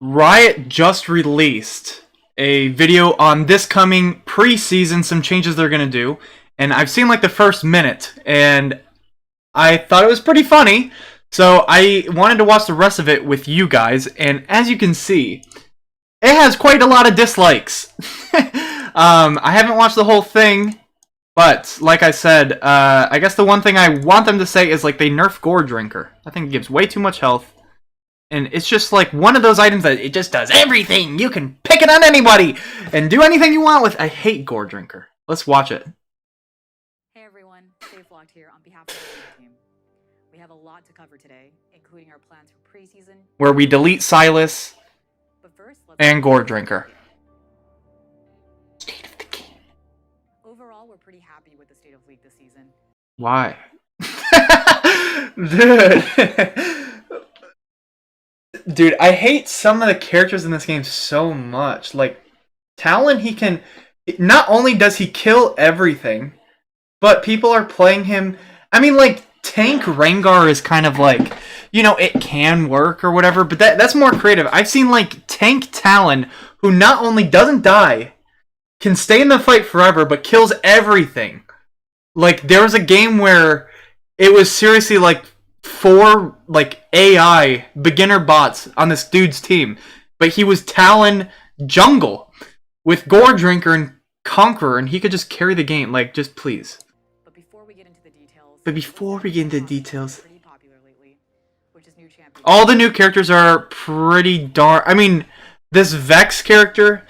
Riot just released a video on this coming preseason, some changes they're going to do. And I've seen like the first minute, and I thought it was pretty funny. So I wanted to watch the rest of it with you guys. And as you can see, it has quite a lot of dislikes. I haven't watched the whole thing. But, like I said, I guess the one thing I want them to say is, like, they nerf Gore Drinker. I think it gives way too much health. And it's just, like, one of those items that it just does everything. You can pick it on anybody and do anything you want with. I hate Gore Drinker. Let's watch it. Hey everyone, SafeLocked here on behalf of the team. We have a lot to cover today, including our plans for preseason, where we delete Silas but first, and Gore Drinker. Overall, we're pretty happy with the state of League this season. Why? Dude, I hate some of the characters in this game so much. Like, Talon, he can... Not only does he kill everything, but people are playing him... I mean, like, Tank Rengar is kind of like... You know, it can work or whatever, but that's more creative. I've seen, like, Tank Talon, who not only doesn't die... can stay in the fight forever, but kills everything. Like, there was a game where it was seriously, like, 4, like, AI beginner bots on this dude's team. But he was Talon jungle with Gore Drinker and Conqueror, and he could just carry the game. Like, just please. But before we get into the details... Pretty popular lately, which is new champion. All the new characters are pretty darn... I mean, this Vex character...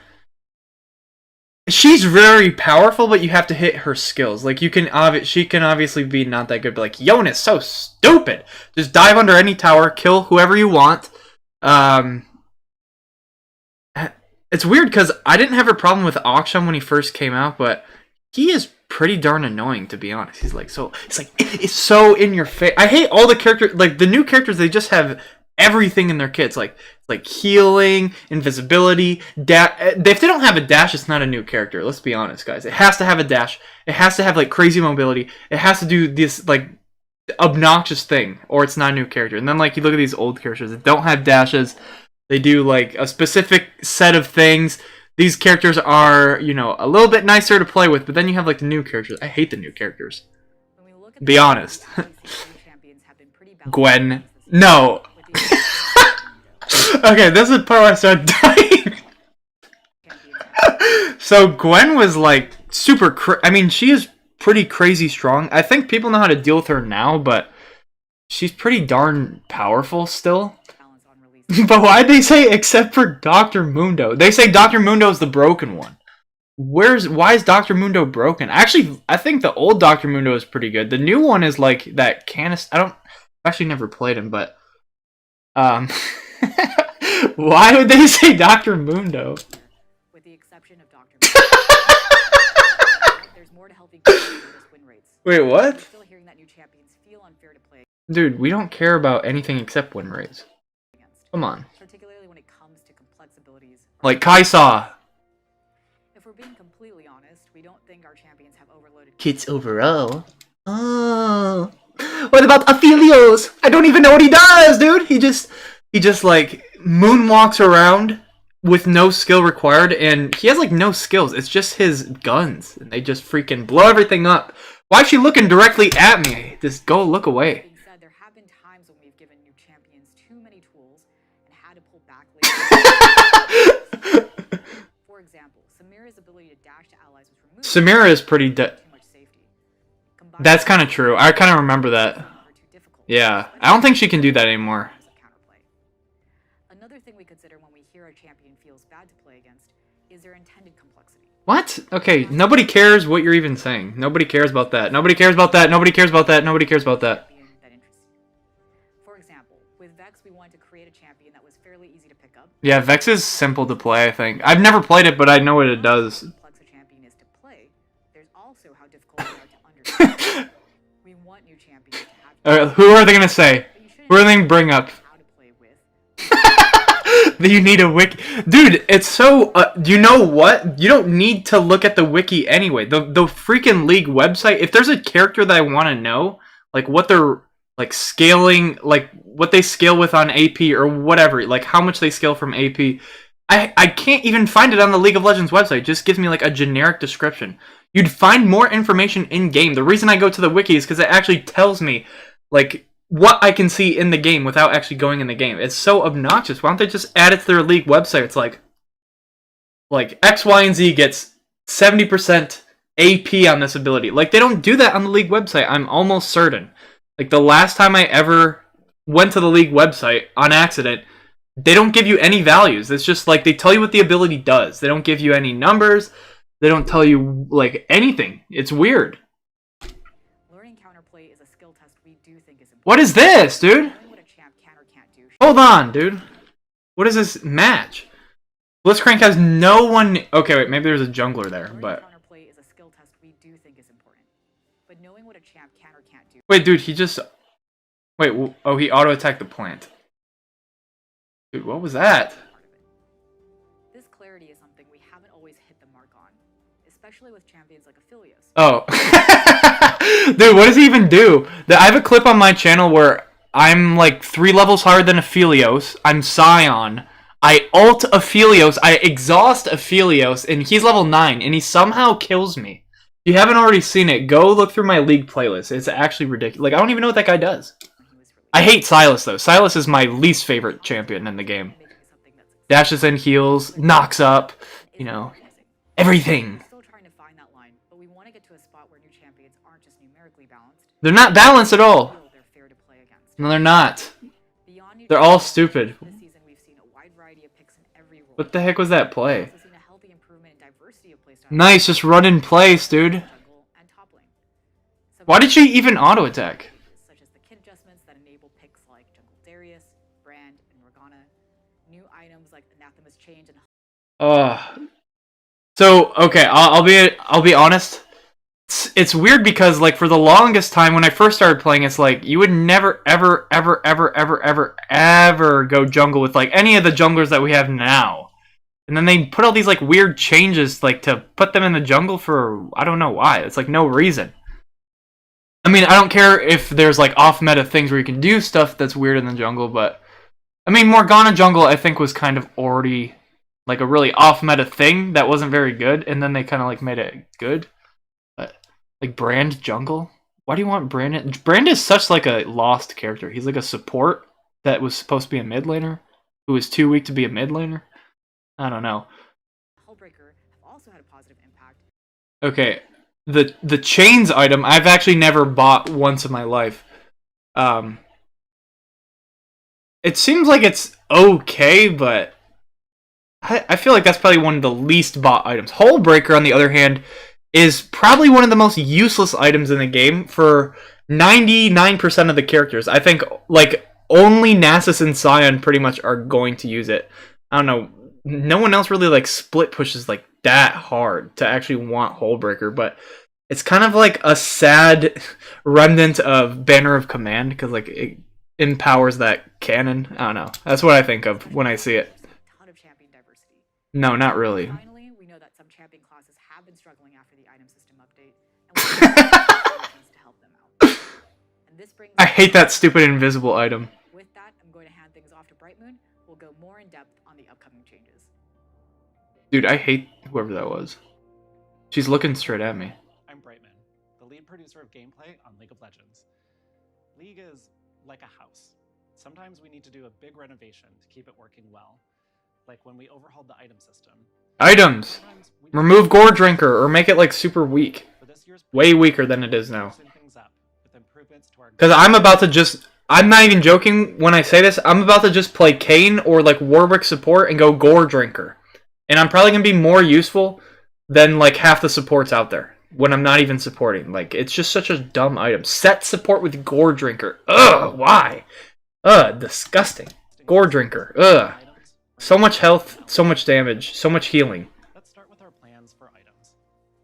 She's very powerful, but you have to hit her skills. Like, you can she can obviously be not that good, but like, Yona's so stupid. Just dive under any tower, kill whoever you want. It's weird because I didn't have a problem with Akshan when he first came out, but he is pretty darn annoying, to be honest. He's like it's so in your face. I hate all the characters. Like, the new characters, they just have everything in their kits, like healing, invisibility, dash. If they don't have a dash, it's not a new character. Let's be honest, guys. It has to have a dash. It has to have like crazy mobility. It has to do this like obnoxious thing, or it's not a new character. And then like you look at these old characters that don't have dashes. They do like a specific set of things. These characters are, you know, a little bit nicer to play with, but then you have like the new characters. I hate the new characters. Be honest. Gwen. No. Okay, this is the part where I started dying. So Gwen was like super I mean, she is pretty crazy strong. I think people know how to deal with her now, but she's pretty darn powerful still. But why'd they say except for Dr. Mundo? They say Dr. Mundo is the broken one. Why is Dr. Mundo broken? Actually, I think the old Dr. Mundo is pretty good. The new one is like that canister. I've actually never played him, but why would they say Dr. Mundo? With the exception of Dr. Mundo, there's more to helping win rates. Wait, what? I'm still hearing that new champions feel unfair to play. Dude, we don't care about anything except win rates. Come on. Particularly when it comes to complex abilities. Like Kai'Sa. If we're being completely honest, we don't think our champions have overloaded kits overall. Oh. What about Aphelios? I don't even know what he does, dude. He just like moonwalks around with no skill required, and he has like no skills. It's just his guns, and they just freaking blow everything up. Why is she looking directly at me? Just go look away. Said, there have been times when we've given new champions too many tools and had to pull back later. For example, Samira's ability to dash to allies was removed. Samira is pretty That's kind of true. I kind of remember that. Yeah, I don't think she can do that anymore. Another thing we consider when we hear a champion feels bad to play against is their intended complexity. What? Okay, nobody cares what you're even saying. Nobody cares about that. Nobody cares about that. Nobody cares about that. Nobody cares about that. For example, with Vex, we wanted to create a champion that was fairly easy to pick up. Yeah, Vex is simple to play, I think. I've never played it, but I know what it does. Complex a champion is to play. There's also how difficult they are to understand. We want new champions to have. Who are they gonna say? Who are they gonna bring up? You need a wiki. Dude, it's so... you know what? You don't need to look at the wiki anyway. The freaking League website, if there's a character that I want to know, like what their like scaling, like what they scale with on AP or whatever, like how much they scale from AP. I can't even find it on the League of Legends website. It just gives me like a generic description. You'd find more information in game. The reason I go to the wiki is because it actually tells me like what I can see in the game without actually going in the game. It's so obnoxious. Why don't they just add it to their league website? It's like X, Y, and Z gets 70% AP on this ability. Like, they don't do that on the league website, I'm almost certain. Like, the last time I ever went to the league website on accident, they don't give you any values. It's just like they tell you what the ability does. They don't give you any numbers. They don't tell you like anything. It's weird. Learning counterplay is a skill test we do think is important. What is this, dude? Knowing what a champ can or can't do. Hold on, dude. What is this match? Blitzcrank has no one. Okay, wait. Maybe there's a jungler there, but. Counterplay is a skill test we do think is important. But knowing what a champ can or can't do. Wait, dude. He just. Wait. Oh, he auto attacked the plant. Dude, what was that? This clarity is something we haven't always hit the mark on, especially with champions like Aphelios. Oh. Dude, what does he even do? I have a clip on my channel where I'm like 3 levels higher than Aphelios. I'm Scion. I ult Aphelios. I exhaust Aphelios, and he's level 9, and he somehow kills me. If you haven't already seen it, go look through my league playlist. It's actually ridiculous. Like, I don't even know what that guy does. I hate Sylas, though. Sylas is my least favorite champion in the game. Dashes in, heals, knocks up, you know, everything. Still trying to find that line, but we want to get to a spot where new champions aren't just numerically balanced. They're not balanced at all. No, they're not. They're all stupid. This season we've seen a wide variety of picks in every role. What the heck was that play? We've also seen a healthy improvement in diversity of playstyle. Nice, just run in place, dude. Jungle and top lane. Why did she even auto attack? Such as the kit adjustments that enable picks like Jungle Darius, Brand, and Morgana. New items like Anathema's Change and So okay, I'll be honest. It's weird because like for the longest time when I first started playing, it's like you would never ever go jungle with like any of the junglers that we have now. And then they put all these like weird changes like to put them in the jungle for I don't know why. It's like no reason. I mean, I don't care if there's like off-meta things where you can do stuff that's weird in the jungle, but I mean, Morgana jungle I think was kind of already like a really off-meta thing that wasn't very good, and then they kind of like made it good. But like Brand jungle? Why do you want Brand? Brand is such like a lost character. He's like a support that was supposed to be a mid laner, who was too weak to be a mid laner. I don't know. Hullbreaker have also had a positive impact. Okay. The chains item I've actually never bought once in my life. It seems like it's okay, but I feel like that's probably one of the least bought items. Hullbreaker, on the other hand, is probably one of the most useless items in the game for 99% of the characters. I think like only Nasus and Scion pretty much are going to use it. I don't know. No one else really like split pushes like that hard to actually want Hullbreaker, but it's kind of like a sad remnant of Banner of Command because like it empowers that cannon. I don't know. That's what I think of when I see it. A ton of champion diversity. No, not really. Finally, we know that some champion classes have been struggling after the item system update, and we need to help them out. And this brings I hate that stupid invisible item. With that, I'm going to hand things off to Brightmoon. We'll go more in depth on the upcoming changes. Dude, I hate whoever that was. She's looking straight at me. I'm Brightman, the lead producer of gameplay on League of Legends. League is like a house. Sometimes we need to do a big renovation to keep it working well. Like when we overhauled the item system. Items! Remove Gore Drinker or make it like super weak. Way weaker than it is now. Because I'm about to just... I'm not even joking when I say this. I'm about to just play Kayn or like Warwick support and go Gore Drinker. And I'm probably going to be more useful than like half the supports out there. When I'm not even supporting. Like, it's just such a dumb item. Set support with Gore Drinker. Ugh, why? Ugh, disgusting. Gore Drinker. Ugh. So much health, so much damage, so much healing. Let's start with our plans for items.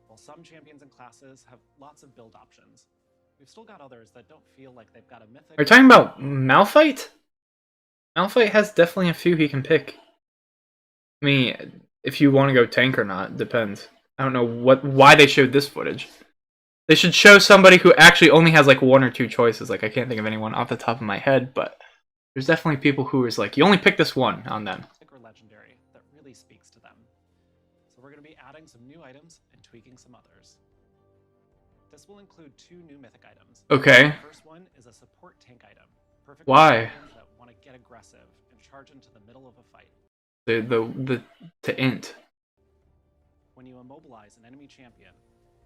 While some champions and classes have lots of build options, we've still got others that don't feel like they've got a mythic... Are you talking about Malphite? Malphite has definitely a few he can pick. I mean, if you want to go tank or not, depends. I don't know why they showed this footage. They should show somebody who actually only has like 1 or 2 choices. Like I can't think of anyone off the top of my head, but there's definitely people who is like, you only pick this one on them. Or legendary that really speaks to them. So we're going to be adding some new items and tweaking some others. This will include 2 new mythic items. Okay. The first one is a support tank item. Perfect Why? for champions that want to get aggressive and charge into the middle of a fight. To int. When you immobilize an enemy champion,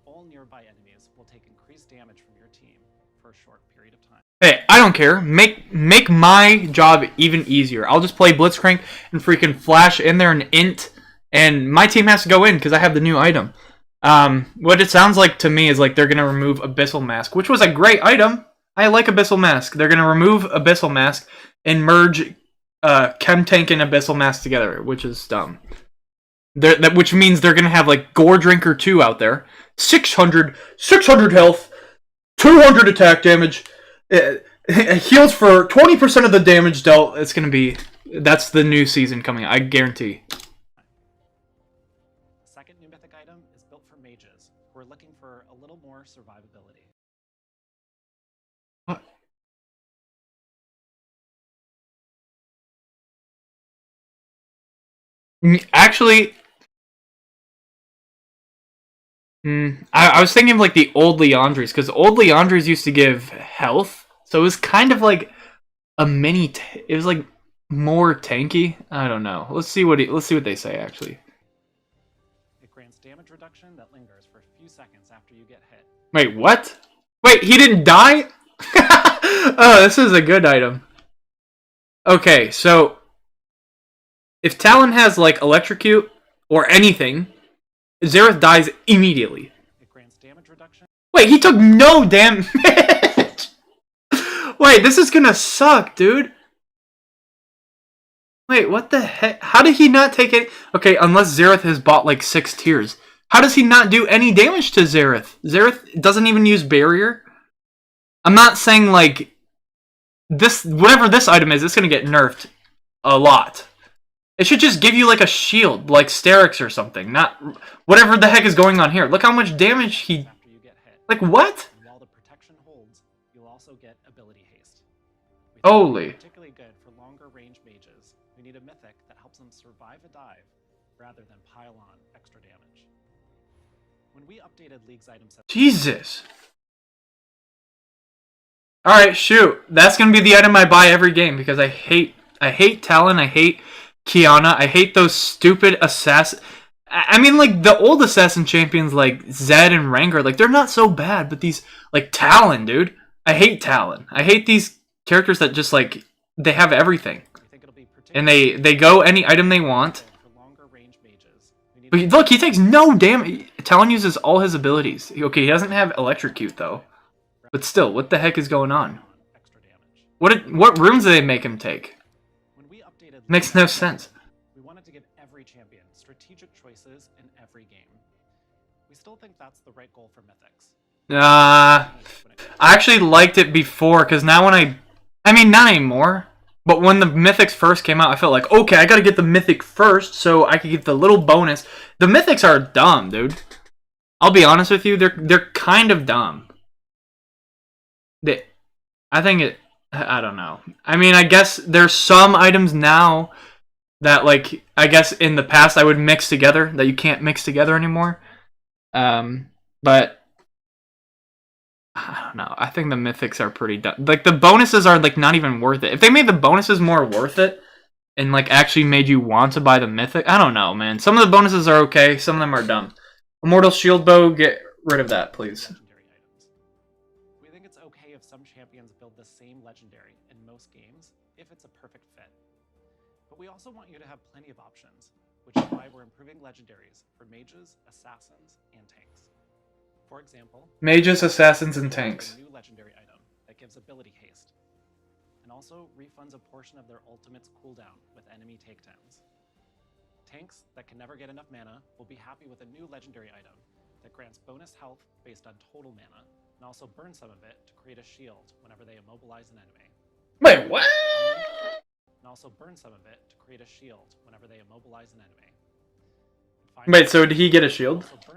all nearby enemies will take increased damage from your team for a short period of time. Hey, I don't care. Make my job even easier. I'll just play Blitzcrank and freaking flash in there and int, and my team has to go in because I have the new item. What it sounds like to me is like they're gonna remove Abyssal Mask, which was a great item. I like Abyssal Mask. They're gonna remove Abyssal Mask and merge Chem Tank and Abyssal Mask together, which is dumb. Which means they're gonna have like Gore Drinker 2 out there. 600 health, 200 attack damage. It heals for 20% of the damage dealt. It's gonna be. That's the new season coming. I guarantee. The second new mythic item is built for mages who are looking for a little more survivability. What? Actually, I was thinking of like the old Leandres, because old Leandres used to give health, so it was kind of like a mini. It was like more tanky. I don't know. Let's see what they say actually. It grants damage reduction that lingers for a few seconds after you get hit. Wait, what? Wait, he didn't die? Oh, this is a good item. Okay, so if Talon has like Electrocute or anything, Xerath dies immediately. It grants damage reduction. Wait, he took no damage. Wait, this is gonna suck, dude. Wait, what the heck? How did he not take it? Okay, unless Xerath has bought like 6 tiers. How does he not do any damage to Xerath? Xerath doesn't even use barrier? I'm not saying like this, whatever this item is, it's gonna get nerfed a lot. It should just give you like a shield, like Sterix or something, not whatever the heck is going on here. Look how much damage he... After you get hit. Like, what? And while the protection holds, you'll also get ability haste. We think Holy. it's particularly good for longer range mages who need a mythic that helps them survive a dive rather than pile on extra damage. When we updated League's item set, Jesus. Alright, shoot. That's gonna be the item I buy every game because I hate Talon, I hate Kiana, I hate those stupid assassin. I mean, like, the old assassin champions like Zed and Rengar, like, they're not so bad, but these, like, Talon, dude. I hate Talon. I hate these characters that just, like, they have everything. we think it'll be And they go any item they want. for longer range mages. We need But look, he takes no damage. Talon uses all his abilities. Okay, he doesn't have Electrocute, though. But still, what the heck is going on? extra damage. What runes do they make him take? When we updated Makes no sense. we wanted to give every champion strategic choices in every game. We still think that's the right goal for Mythics. I actually liked it before, because now when I mean, not anymore, but when the Mythics first came out, I felt like, okay, I gotta get the Mythic first, so I could get the little bonus. The Mythics are dumb, dude. I'll be honest with you, they're kind of dumb. I don't know. I mean, I guess there's some items now that, like, I guess in the past I would mix together, that you can't mix together anymore. But I don't know. I think the Mythics are pretty dumb. Like, the bonuses are, like, not even worth it. If they made the bonuses more worth it, and, like, actually made you want to buy the Mythic, I don't know, man. Some of the bonuses are okay, some of them are dumb. Immortal Shield Bow, get rid of that, please. Legendary items. We think it's okay if some champions build the same legendary in most games if it's a perfect fit. But we also want you to have plenty of options, which is why we're improving legendaries for mages, assassins, and tanks. For example, Mages, assassins, and we have tanks. a new legendary item that gives ability haste, and also refunds a portion of their ultimate's cooldown with enemy takedowns. Tanks that can never get enough mana will be happy with a new legendary item that grants bonus health based on total mana, and also burn some of it to create a shield whenever they immobilize an enemy. Wait, what? And also burn some of it to create a shield whenever they immobilize an enemy. And finally, Wait, so did he get a shield? also burn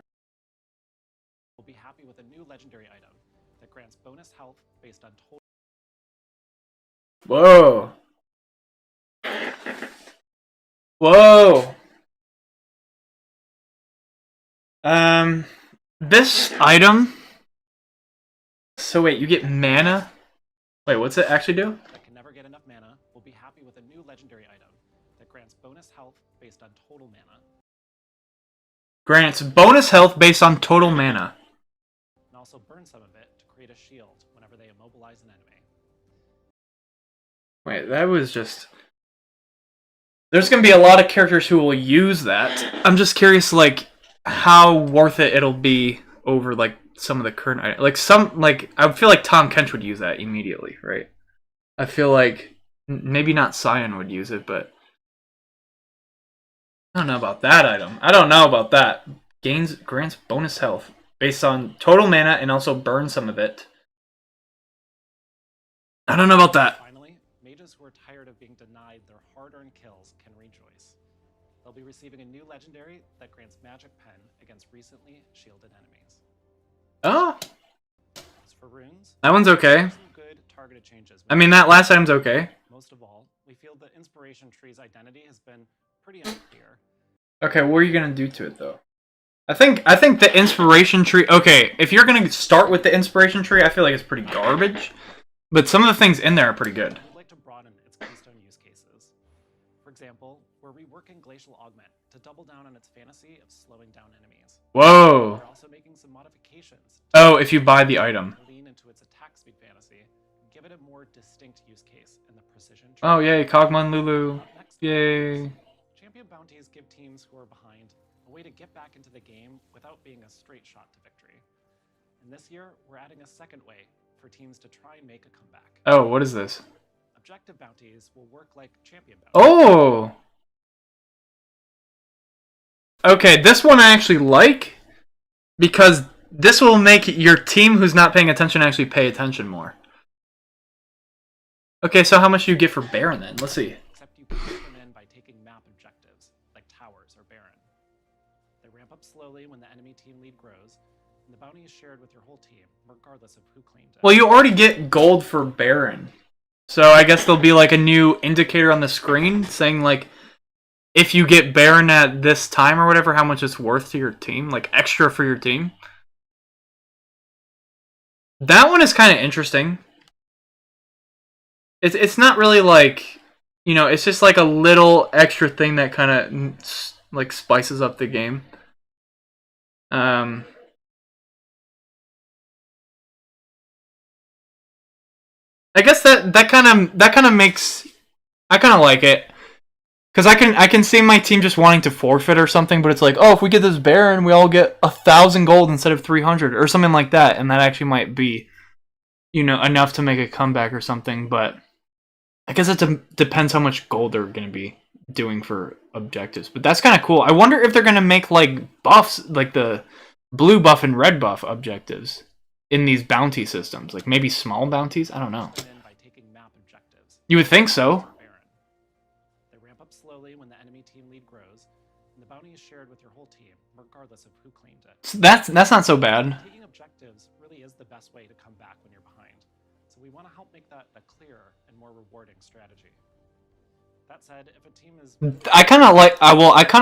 will be happy happy with a new legendary item that grants bonus health based on total. Whoa. Whoa. This item. So wait, you get mana? Wait, what's it actually do? That can never get enough mana will be happy with a new legendary item that grants bonus health based on total mana. Grants bonus health based on total mana. And also burn some of it to create a shield whenever they immobilize an enemy. Wait, that was just... There's gonna be a lot of characters who will use that. I'm just curious, like, how worth it'll be over, like, some of the current... Like, I feel like Tom Kench would use that immediately, right? I feel like... Maybe not Cyan would use it, but... I don't know about that item. I don't know about that. Grants bonus health based on total mana and also burn some of it. I don't know about that. Finally, mages who are tired of being denied their hard-earned kills can rejoice. They'll be receiving a new legendary that grants magic pen against recently shielded enemies. Oh, As for runes, that one's okay. some good targeted changes. I mean, that last item's okay. Most of all, we feel the inspiration tree's identity has been pretty unclear. Okay, what are you gonna do to it though? I think the inspiration tree. Okay, if you're gonna start with the inspiration tree, I feel like it's pretty garbage. But some of the things in there are pretty good. We'd like to broaden its keystone use cases. For example, we're reworking Glacial Augment to double down on its fantasy of slowing down enemies. Whoa. We're also making some modifications Oh, if you buy the item. to lean into its attack speed fantasy and give it a more distinct use case in the precision tree. Oh yay, Kog'Maw Lulu. Up next, Yay. champion bounties give teams who are behind a way to get back into the game without being a straight shot to victory. And this year, we're adding a second way for teams to try and make a comeback. Oh, what is this? Objective bounties will work like champion bounties. Oh. Okay, this one I actually like because this will make your team who's not paying attention actually pay attention more. Okay, so how much do you get for Baron then? Let's see. Except you can get them in by taking map objectives, like towers or Baron. They ramp up slowly when the enemy team lead grows, and the bounty is shared with your whole team, regardless of who claimed it. Well, you already get gold for Baron. So I guess there'll be like a new indicator on the screen saying like, if you get Baron at this time or whatever, how much it's worth to your team, like extra for your team. That one is kind of interesting. It's not really like, you know, it's just like a little extra thing that kind of like spices up the game. I guess that kind of makes, I kind of like it. Because I can see my team just wanting to forfeit or something, but it's like, oh, if we get this Baron, we all get 1,000 gold instead of 300 or something like that, and that actually might be, you know, enough to make a comeback or something. But I guess it depends how much gold they're going to be doing for objectives. But that's kind of cool. I wonder if they're going to make like buffs, like the blue buff and red buff objectives in these bounty systems, like maybe small bounties. I don't know. By taking map objectives. You would think so. Slowly when the enemy team lead grows, and the bounty is shared with your whole team, regardless of who claimed it. So that's not so bad. Taking objectives really is the best way to come back when you're behind, so we want to help make that a clearer and more rewarding strategy. That said, if a team is... I kind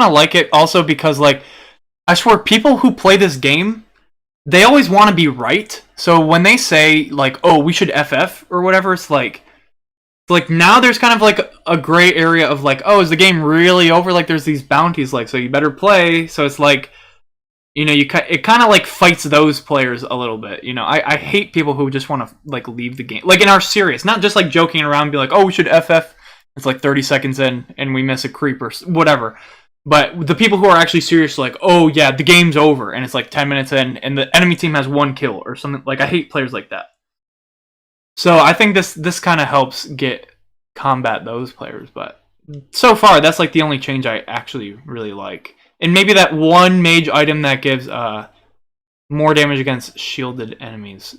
of like it also because, like, I swear, people who play this game, they always want to be right. So when they say, like, oh, we should FF or whatever, it's like now there's kind of like a gray area of like, oh, is the game really over? Like there's these bounties, like, so you better play. So it's like, you know, it kind of like fights those players a little bit. You know, I hate people who just want to like leave the game, like in our serious, not just like joking around and be like, oh, we should FF. It's like 30 seconds in and we miss a creep or whatever. But the people who are actually serious, like, oh yeah, the game's over, and it's like 10 minutes in and the enemy team has 1 kill or something. Like, I hate players like that. So I think this kind of helps combat those players, but so far that's like the only change I actually really like. And maybe that one mage item that gives more damage against shielded enemies.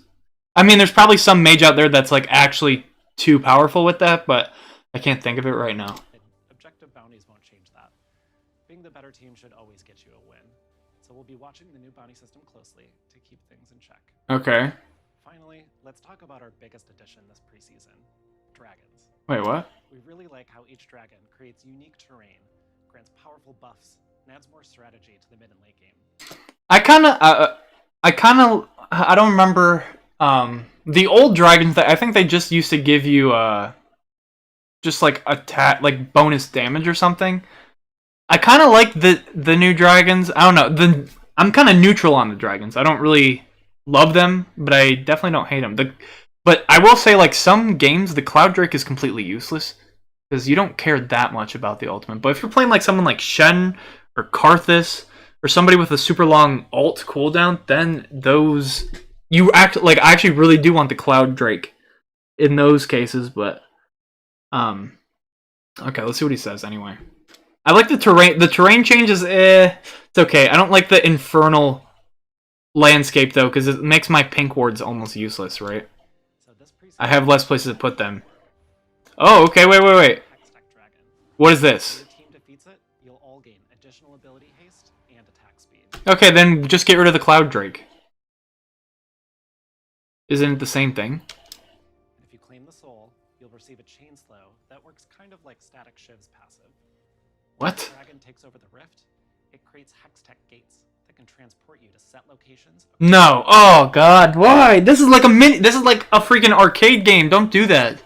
I mean, there's probably some mage out there that's like actually too powerful with that, but I can't think of it right now. Objective bounties won't change that. Being the better team should always get you a win. So we'll be watching the new bounty system closely to keep things in check. Okay. Finally, let's talk about our biggest addition this preseason, dragons. Wait, what? We really like how each dragon creates unique terrain, grants powerful buffs, and adds more strategy to the mid and late game. I don't remember the old dragons that I think they just used to give you just like attack, like bonus damage or something. I kind of like the new dragons. I don't know. I'm kind of neutral on the dragons. I don't really love them, but I definitely don't hate them. But I will say, like, some games, the Cloud Drake is completely useless because you don't care that much about the ultimate. But if you're playing like someone like Shen or Karthus or somebody with a super long ult cooldown, then those I actually really do want the Cloud Drake in those cases. But okay, let's see what he says anyway. I like the terrain. The terrain changes. It's okay. I don't like the infernal landscape though, because it makes my pink wards almost useless, right? I have less places to put them. Oh, okay. Wait. What is this? If your team defeats it, you'll all gain additional ability haste and attack speed. Okay, then just get rid of the Cloud Drake. Isn't it the same thing? If you claim the soul, you'll receive a chain slow that works kind of like Static Shiv's passive. What? When the dragon takes over the rift, it creates Hextech gates that can transport you to set locations. No. Oh god, why? This is like a freaking arcade game. Don't do that.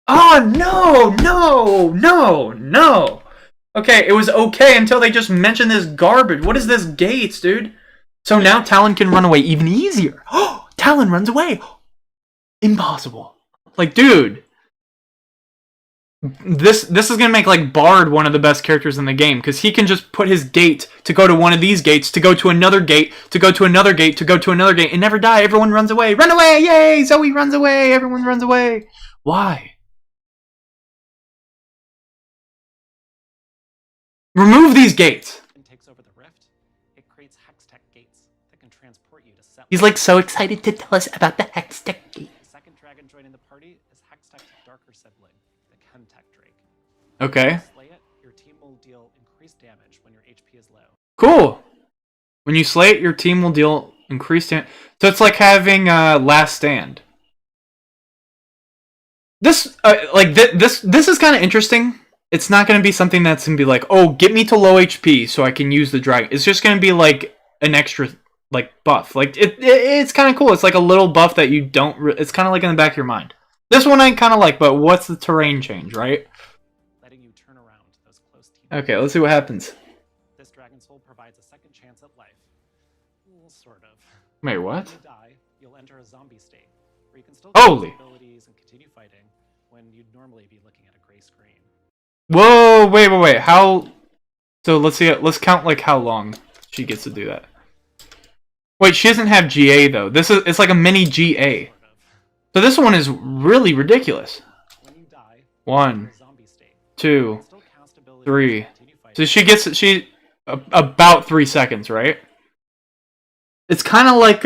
Oh no. Okay, it was okay until they just mentioned this garbage. What is this gates, dude? So now Talon can run away even easier. Oh, Talon runs away. Impossible. Like, dude. This is gonna make like Bard one of the best characters in the game because he can just put his gate to go to one of these gates, to go to another gate, to go to another gate, to go to another gate, and never die. Everyone runs away. Run away! Yay! Zoe runs away. Everyone runs away. Why? Remove these gates. Takes over the rift, it creates Hextech gates that can transport you to set. He's like so excited to tell us about the Hextech gate. The second dragon joining the party is Hextech's darker sibling, the Chemtech Drake. Okay. When you slay it, your team will deal increased damage when your HP is low. Cool. When you slay it, your team will deal increased damage. So it's like having Last Stand. This this is kind of interesting. It's not going to be something that's going to be like, oh, get me to low HP so I can use the dragon. It's just going to be like an extra like buff. Like it's kind of cool. It's like a little buff that you don't. It's kind of like in the back of your mind. This one I kind of like, but what's the terrain change, right? Letting you turn around those close teams. Okay, let's see what happens. This dragon soul provides a second chance at life. Well, sort of. Wait, what? When you die, you'll enter a zombie state, where you can still Holy. use abilities and continue fighting when you'd normally be looking at a gray screen. Whoa, wait. How? So let's see. Let's count like how long she gets to do that. Wait, she doesn't have GA though. It's like a mini GA. Sort of. So this one is really ridiculous. When you die, 1, enter a zombie state. 2, You can still cast abilities 3. and continue fighting. So she about 3 seconds, right? It's kind of like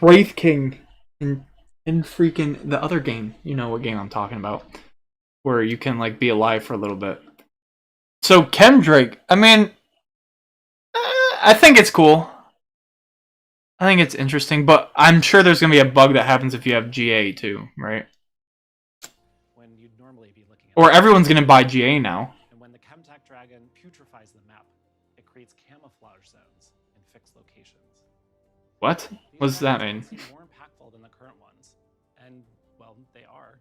Wraith King in freaking the other game. You know what game I'm talking about, where you can like be alive for a little bit. So Chemdrake, I mean, I think it's cool. I think it's interesting, but I'm sure there's gonna be a bug that happens if you have GA too, right? When you'd normally be looking at Or everyone's gonna buy GA now. And when the Chemtech dragon putrefies the map, it creates camouflage zones in fixed locations. What? These What does that dragons mean? seem more impactful than the current ones, and well, they are.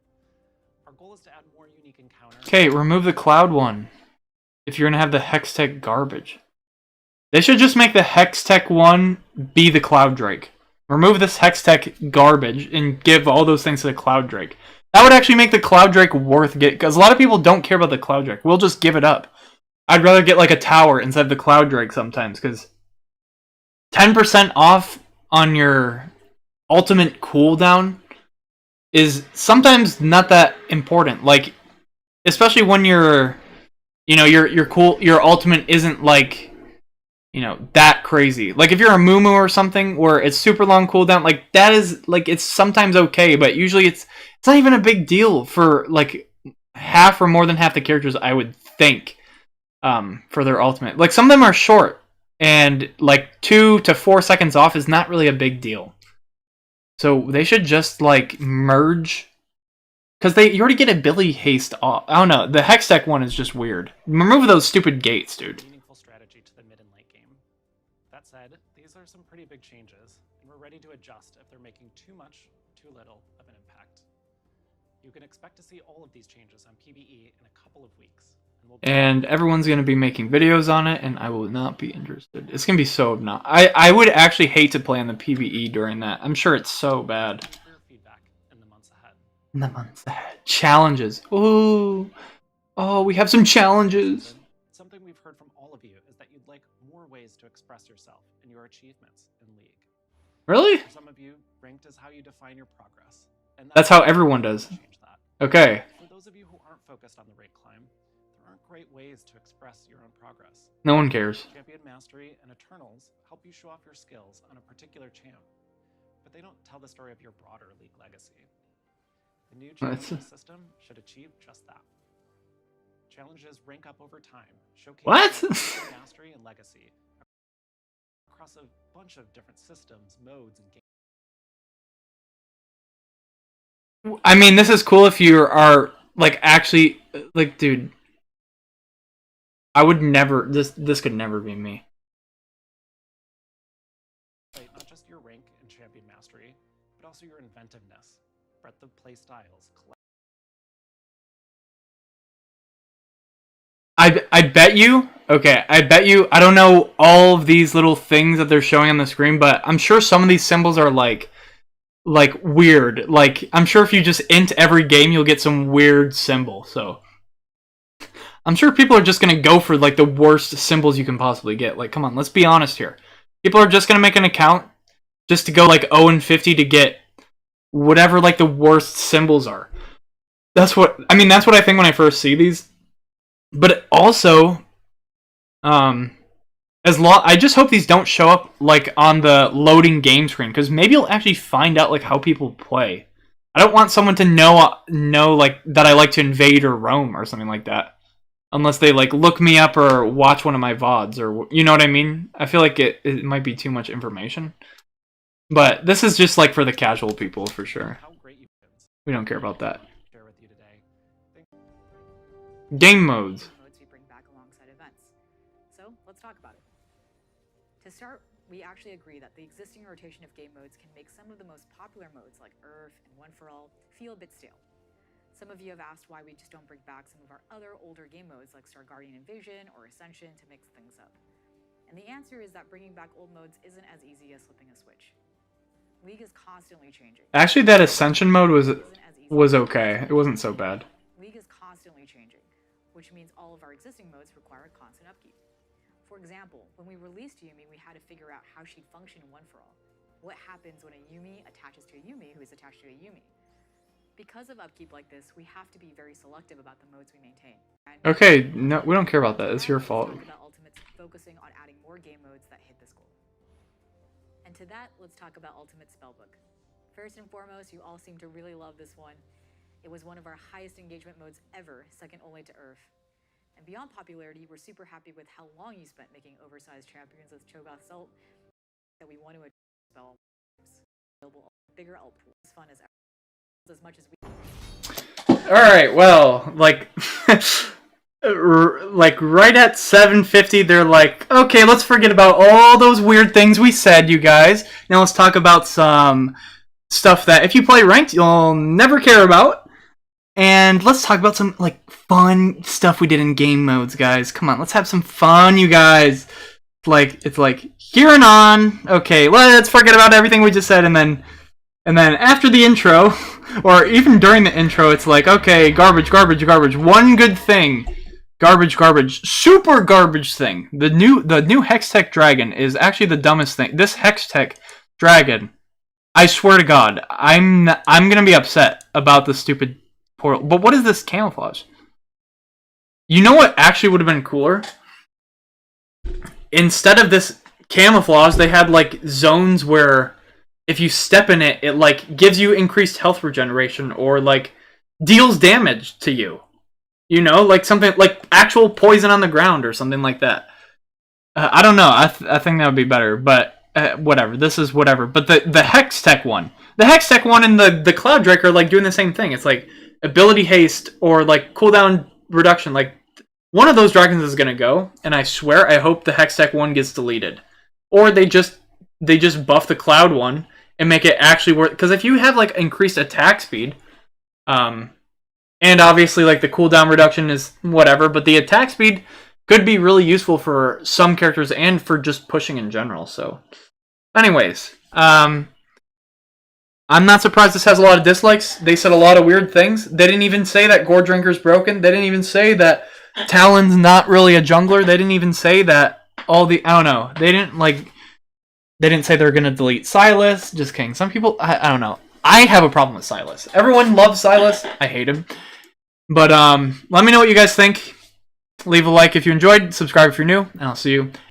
Our goal is to add more unique encounters. Okay, remove the cloud one. If you're gonna have the Hextech garbage. They should just make the Hextech one be the Cloud Drake. Remove this Hextech garbage and give all those things to the Cloud Drake. That would actually make the Cloud Drake worth getting, because a lot of people don't care about the Cloud Drake. We'll just give it up. I'd rather get like a tower instead of the Cloud Drake sometimes, because 10% off on your ultimate cooldown is sometimes not that important. Like, especially when your ultimate isn't like, that crazy. Like if you're a Mumu or something where it's super long cooldown, like that is like, it's sometimes okay, but usually it's not even a big deal for like half or more than half the characters, I would think. for their ultimate. Like, some of them are short, and like 2 to 4 seconds off is not really a big deal. So they should just like merge, because you already get ability haste off. I don't know. The Hextech one is just weird. Remove those stupid gates, dude. Meaningful strategy to the mid and late game. That said, these are some pretty big changes, and we're ready to adjust if they're making too much, too little of an impact. You can expect to see all of these changes on PBE in a couple of weeks. And everyone's going to be making videos on it, and I will not be interested. It's going to be so obnoxious. I would actually hate to play on the PBE during that. I'm sure it's so bad. Feedback in the months ahead. In the months ahead. Challenges. Ooh. Oh, we have some challenges. Something we've heard from all of you is that you'd like more ways to express yourself and your achievements in League. Really? For some of you, ranked is how you define your progress. And that's how everyone does. Okay. For those of you who aren't focused on the rank climb, there aren't great ways to express your own progress. No one cares. Champion Mastery and Eternals help you show off your skills on a particular champ, but they don't tell the story of your broader League legacy. The new challenge system should achieve just that. Challenges rank up over time, showcasing mastery and legacy across a bunch of different systems, modes, and games. I mean, this is cool if you are, like, actually, like, dude, I would never, this could never be me. Not just your rank and champion mastery, but also your inventiveness, breadth of play styles. I bet you, okay, I bet you, I don't know all of these little things that they're showing on the screen, but I'm sure some of these symbols are, like weird. Like, I'm sure if you just int every game, you'll get some weird symbol. So I'm sure people are just gonna go for like the worst symbols you can possibly get. Like, come on, let's be honest here. People are just gonna make an account just to go like 0-50 to get whatever like the worst symbols are. That's what I mean. That's what I think when I first see these. But also, I just hope these don't show up like on the loading game screen, because maybe you'll actually find out like how people play. I don't want someone to know like that I like to invade or roam or something like that, unless they like look me up or watch one of my VODs, or you know what I mean. I feel like it might be too much information, but this is just like for the casual people for sure. We don't care about that. Game modes. We bring back alongside events. So let's talk about it. To start, we actually agree that the existing rotation of game modes can make some of the most popular modes like Earth and One for All feel a bit stale. Some of you have asked why we just don't bring back some of our other older game modes like Star Guardian Invasion or Ascension to mix things up. And the answer is that bringing back old modes isn't as easy as flipping a switch. League is constantly changing. Actually, that Ascension mode was okay. It wasn't so bad. League is constantly changing, which means all of our existing modes require constant upkeep. For example, when we released Yuumi, we had to figure out how she'd function in One for All. What happens when a Yuumi attaches to a Yuumi who is attached to a Yuumi? Because of upkeep like this, we have to be very selective about the modes we maintain. Okay, no, we don't care about that. It's your fault. About Ultimates focusing on adding more game modes that hit this goal. And to that, let's talk about Ultimate Spellbook. First and foremost, you all seem to really love this one. It was one of our highest engagement modes ever, second only to Earth. And beyond popularity, we're super happy with how long you spent making oversized champions with Cho'Gath Salt that we want to spell bigger ult pool as fun as much as we. Alright, well, like like right at 7:50 they're like, okay, let's forget about all those weird things we said, you guys. Now let's talk about some stuff that if you play ranked you'll never care about. And let's talk about some like fun stuff we did in game modes, guys. Come on, let's have some fun, you guys. It's like here and on. Okay, let's forget about everything we just said, and then after the intro, or even during the intro, it's like, okay, garbage, garbage, garbage. One good thing, garbage, garbage, super garbage thing. The new Hextech Dragon is actually the dumbest thing. This Hextech Dragon, I swear to God, I'm gonna be upset about the stupid portal. But what is this camouflage? You know what actually would have been cooler? Instead of this camouflage, they had like zones where if you step in it, it like gives you increased health regeneration or like deals damage to you. You know, like something like actual poison on the ground or something like that. I don't know. I think that would be better, but whatever. This is whatever. But the Hex Tech one, and the Cloud Drake are like doing the same thing. It's like ability haste or like cooldown reduction. Like one of those dragons is gonna go, and I swear I hope the Hex Tech one gets deleted, or they just buff the Cloud one and make it actually work. Because if you have like increased attack speed, and obviously like the cooldown reduction is whatever, but the attack speed could be really useful for some characters and for just pushing in general. So, anyways, I'm not surprised this has a lot of dislikes. They said a lot of weird things. They didn't even say that Gore Drinker's broken. They didn't even say that Talon's not really a jungler. They didn't even say that all the... I don't know. They didn't say they're going to delete Silas. Just kidding. Some people... I don't know. I have a problem with Silas. Everyone loves Silas. I hate him. But let me know what you guys think. Leave a like if you enjoyed. Subscribe if you're new. And I'll see you